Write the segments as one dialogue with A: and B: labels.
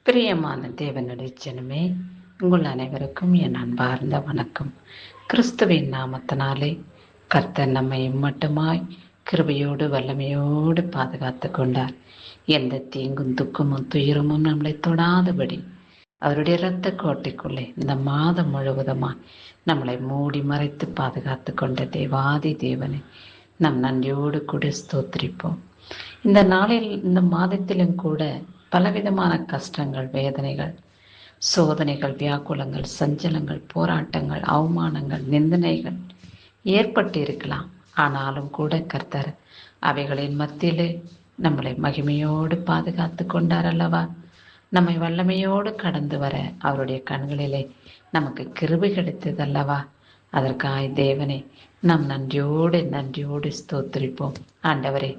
A: பிரியமான தேவனுடைய ஜனமே, உங்கள் அனைவருக்கும் என் அன்பார்ந்த வணக்கம். கிறிஸ்துவின் நாமத்தினாலே கர்த்தர் நம்மை மட்டுமாய் கிருபையோடு வல்லமையோடு பாதுகாத்து கொண்டார். எந்த தீங்கும் துக்கமும் துயரமும் நம்மளை தொடாதபடி அவருடைய இரத்த கோட்டைக்குள்ளே இந்த மாதம் முழுவதுமாய் நம்மளை மூடி மறைத்து பாதுகாத்து கொண்ட தேவாதி தேவனை நம் நன்றியோடு கூட ஸ்தோத்திரிப்போம். இந்த நாளில் இந்த மாதத்திலும் கூட பலவிதமான கஷ்டங்கள், வேதனைகள், சோதனைகள், வியாக்குலங்கள், சஞ்சலங்கள், போராட்டங்கள், அவமானங்கள், நிந்தனைகள் ஏற்பட்டு இருக்கலாம். ஆனாலும் கூட கர்த்தர் அவைகளின் மத்தியிலே நம்மளை மகிமையோடு பாதுகாத்து கொண்டார் அல்லவா. நம்மை வல்லமையோடு கடந்து வர அவருடைய கண்களிலே நமக்கு கிருபை கிடைத்ததல்லவா. அதற்காய் தேவனை நம் நன்றியோடு ஸ்தோத்திரிப்போம். ஆண்டவரே,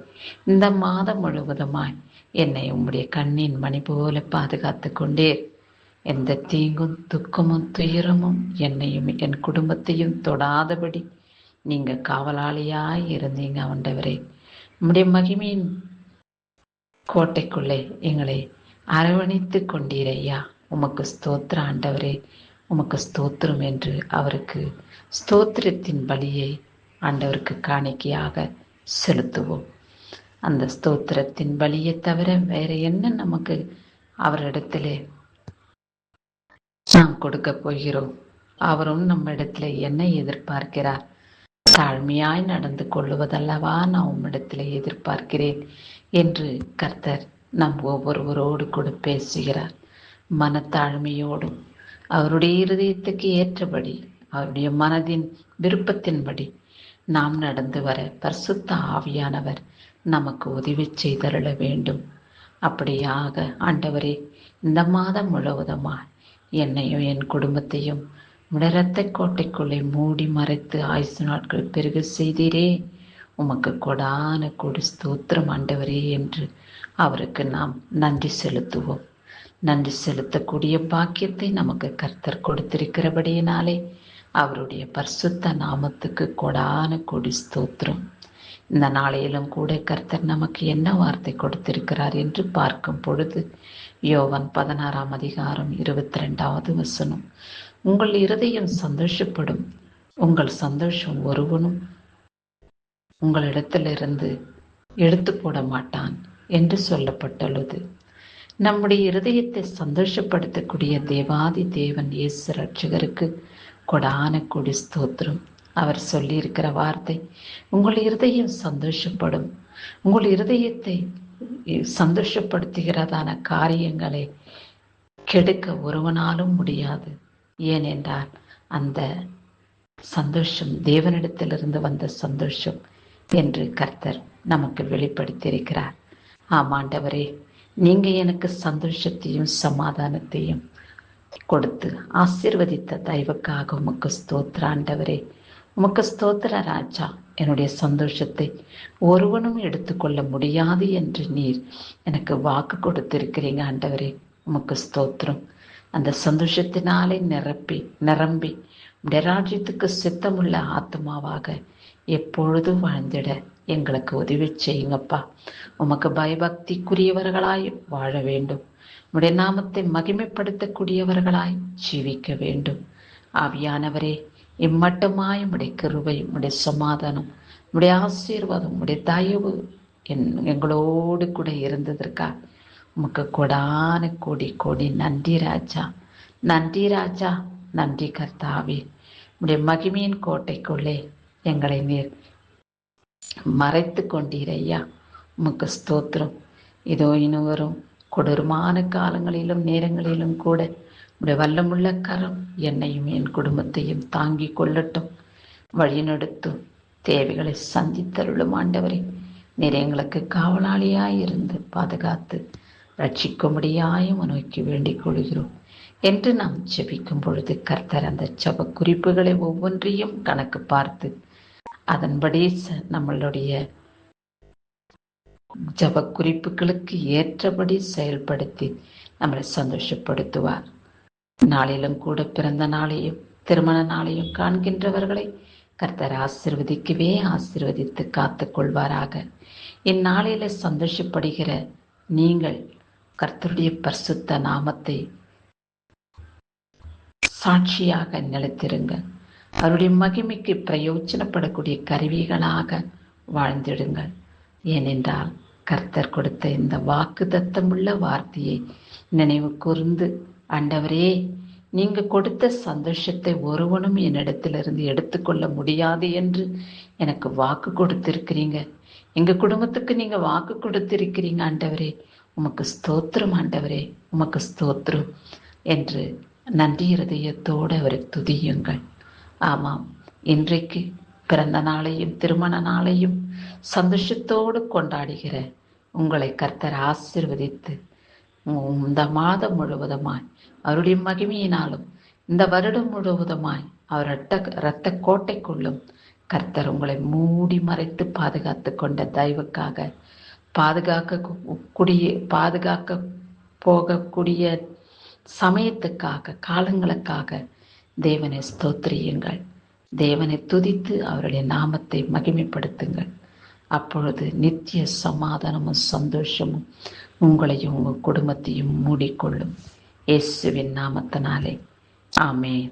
A: இந்த மாதம் முழுவதுமாய் என்னை உம்முடைய கண்ணின் மணி போல பாதுகாத்து கொண்டே, எந்த தீங்கும் துக்கமும் துயரமும் என்னையும் என் குடும்பத்தையும் தொடாதபடி நீங்க காவலாளியாய் இருந்தீங்க. ஆண்டவரே, உம்முடைய மகிமையின் கோட்டைக்குள்ளே எங்களை அரவணைத்து கொண்டீரையா. உமக்கு ஸ்தோத்திர ஆண்டவரே, உமக்கு ஸ்தோத்திரம் என்று அவருக்கு ஸ்தோத்திரத்தின் பலியை ஆண்டவருக்கு காணிக்கையாக செலுத்துவோம். அந்த ஸ்தோத்திரத்தின் பலியை தவிர வேற என்ன நமக்கு அவரிடத்திலே நாம் கொடுக்க போகிறோம்? அவரும் நம்ம இடத்துல என்ன எதிர்பார்க்கிறார்? தாழ்மையாய் நடந்து கொள்ளுவதல்லவா நான் உம்மிடத்திலே எதிர்பார்க்கிறேன் என்று கர்த்தர் நம் ஒவ்வொருவரோடு கூட பேசுகிறார். மனத்தாழ்மையோடும் அவருடைய இருதயத்துக்கு ஏற்றபடி, அவருடைய மனதின் விருப்பத்தின்படி நாம் நடந்து வர பரிசுத்த ஆவியானவர் நமக்கு உதவி செய்தருள வேண்டும். அப்படியாக ஆண்டவரே, இந்த மாதம் முழுவதுமாய் என்னையும் என் குடும்பத்தையும் இரத்த கோட்டைக்குள்ளே மூடி மறைத்து ஆயுசு நாட்கள் பெருக செய்தீரே. உமக்கு கொடான கொடு ஸ்தோத்திரம் ஆண்டவரே என்று அவருக்கு நாம் நன்றி செலுத்துவோம். நன்றி செலுத்தக்கூடிய பாக்கியத்தை நமக்கு கர்த்தர் கொடுத்திருக்கிறபடியினாலே அவருடைய பரிசுத்த நாமத்துக்கு கொடான கொடி ஸ்தோத்திரம். இந்த நாளையிலும் கூட கர்த்தர் நமக்கு என்ன வார்த்தை கொடுத்திருக்கிறார் என்று பார்க்கும் பொழுது, யோவான் 16ஆம் அதிகாரம் 22வது வசனம், உங்கள் இருதயம் சந்தோஷப்படும், உங்கள் சந்தோஷம் ஒருவனும் உங்களிடத்திலிருந்து எடுத்து போட மாட்டான் என்று சொல்லப்பட்டுள்ளது. நம்முடைய இருதயத்தை சந்தோஷப்படுத்தக்கூடிய தேவாதி தேவன் இயேசு ரட்சகருக்கு கொடான கொடி ஸ்தோத்திரம். அவர் சொல்லியிருக்கிற வார்த்தை, உங்கள் இருதயம் சந்தோஷப்படும். உங்கள் இருதயத்தை சந்தோஷப்படுத்துகிறதான காரியங்களை கெடுக்க ஒருவனாலும் முடியாது. ஏனென்றால் அந்த சந்தோஷம் தேவனிடத்திலிருந்து வந்த சந்தோஷம் என்று கர்த்தர் நமக்கு வெளிப்படுத்தியிருக்கிறார். ஆமாண்டவரே, நீங்க எனக்கு சந்தோஷத்தையும் சமாதானத்தையும் கொடுத்து ஆசீர்வதித்த தயவுக்காக உமக்கு ஸ்தோத்திர ஆண்டவரே. உமக்கு ஸ்தோத்திர ராஜா. என்னுடைய சந்தோஷத்தை ஒருவனும் எடுத்துக்கொள்ள முடியாது என்று நீர் எனக்கு வாக்கு கொடுத்திருக்கிறீங்க ஆண்டவரே. உமக்கு ஸ்தோத்திரம். அந்த சந்தோஷத்தினாலே நிரம்பி உடைய ராஜ்யத்துக்கு சித்தமுள்ள ஆத்மாவாக எப்பொழுதும் வாழ்ந்திட எங்களுக்கு உதவி செய்யுங்கப்பா. உமக்கு பயபக்திக்குரியவர்களாய் வாழ வேண்டும். உடைய நாமத்தை மகிமைப்படுத்தக்கூடியவர்களாய் ஜீவிக்க வேண்டும். ஆவியானவரே, இம்மட்டுமாய் உடைய கிருபை, உடைய சமாதானம், உடைய ஆசீர்வாதம், உடைய தயவு எங்களோடு கூட இருந்ததற்கா உமக்கு கொடான கோடி கோடி நன்றி ராஜா. நன்றி ராஜா, நன்றி கர்த்தாவே. உடைய மகிமையின் கோட்டைக்குள்ளே எங்களை நீர் மறைத்து கொண்டீரையா. உமக்கு ஸ்தோத்திரம். இதோ இன்னும் வரும் கொடூரமான காலங்களிலும் நேரங்களிலும் கூட உடைய வல்லமுள்ள கரம் என்னையும் என் குடும்பத்தையும் தாங்கி கொள்ளட்டும், வழிநடத்தும், தேவைகளை சந்தித்தருளும் ஆண்டவரே. நீர் எங்களுக்கு காவலாளியாய் இருந்து பாதுகாத்து ரட்சிக்கும்படியாயும் நோக்கி வேண்டிக் கொள்கிறோம் என்று நாம் ஜெபிக்கும் பொழுது கர்த்தர் அந்த ஜெப குறிப்புகளை ஒவ்வொன்றையும் கணக்கு பார்த்து அதன்படி நம்மளுடைய ஜப குறிப்புகளுக்கு ஏற்றபடி செயல்படுத்தி நம்மளை சந்தோஷப்படுத்துவார். நாளிலும் கூட பிறந்த நாளையும் திருமண நாளையும் காண்கின்றவர்களை கர்த்தர் ஆசீர்வதித்து காத்து கொள்வாராக. இந்நாளில சந்தோஷப்படுகிற நீங்கள் கர்த்தருடைய பரிசுத்த நாமத்தை சாட்சியாக நிலைத்திருங்க. அவருடைய மகிமைக்கு பிரயோஜனப்படக்கூடிய கருவிகளாக வாழ்ந்திடுங்கள். ஏனென்றால் கர்த்தர் கொடுத்த இந்த வாக்குத்தத்தமுள்ள வார்த்தையை நினைவு கூர்ந்து, ஆண்டவரே, நீங்க கொடுத்த சந்தோஷத்தை ஒருவனும் என்னிடத்திலிருந்து எடுத்துக்கொள்ள முடியாது என்று எனக்கு வாக்கு கொடுத்திருக்கிறீங்க. எங்க குடும்பத்துக்கு நீங்க வாக்கு கொடுத்திருக்கிறீங்க ஆண்டவரே. உமக்கு ஸ்தோத்திரம் ஆண்டவரே, உமக்கு ஸ்தோத்திரம் என்று நன்றி இருதயத்தோடு அவரை துதியுங்கள். ஆமாம், இன்றைக்கு பிறந்த நாளையும் திருமண நாளையும் சந்தோஷத்தோடு கொண்டாடுகிற உங்களை கர்த்தர் ஆசீர்வதித்து இந்த மாதம் முழுவதுமாய் அவருடைய மகிமையினாலும் இந்த வருடம் முழுவதுமாய் அவர் இரத்த கோட்டைக்குள்ளும் கர்த்தர் உங்களை மூடி மறைத்து பாதுகாத்து கொண்ட தயவுக்காக பாதுகாக்க போகக்கூடிய சமயத்துக்காக காலங்களுக்காக தேவனை ஸ்தோத்திரியுங்கள். தேவனை துதித்து அவருடைய நாமத்தை மகிமைப்படுத்துங்கள். அப்பொழுது நித்திய சமாதானமும் சந்தோஷமும் உங்களையும் உங்கள் குடும்பத்தையும் மூடிக்கொள்ளும். இயேசுவின் நாமத்தினாலே ஆமென்.